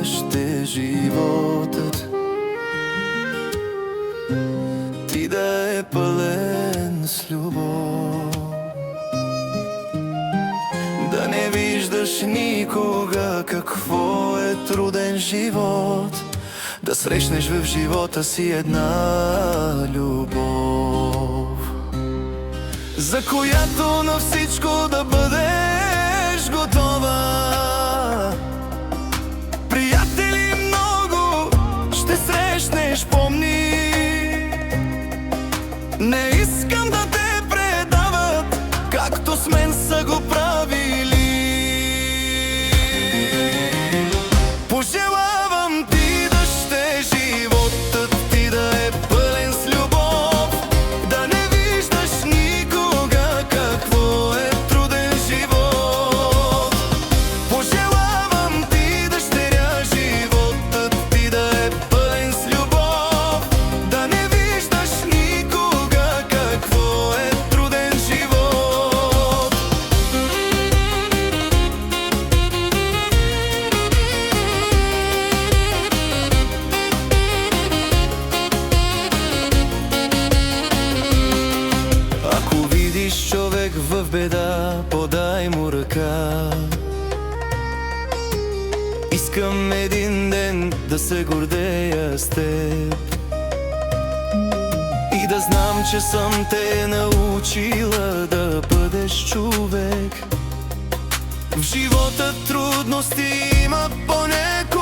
ще животът ти да е пълен с любов, да не виждаш никога какво е труден живот, да срещнеш в живота си една любов, за която на всичко да бъдеш готова. Приятели много ще срещнеш, помни, не искам да те предават, както с мен са го правили. Пожелавам ти да ще животът ти да е пълен с любов, да не виждаш никога какво е труден живот. Пожелавам ти, дъщеря, животът ти да е пълен с любов, да не виждаш никога какво е труден живот. Ако видиш човек в беда, подай му ръка. Искам един ден да се гордея с теб и да знам, че съм те научила да бъдеш човек. В живота трудности има понекога,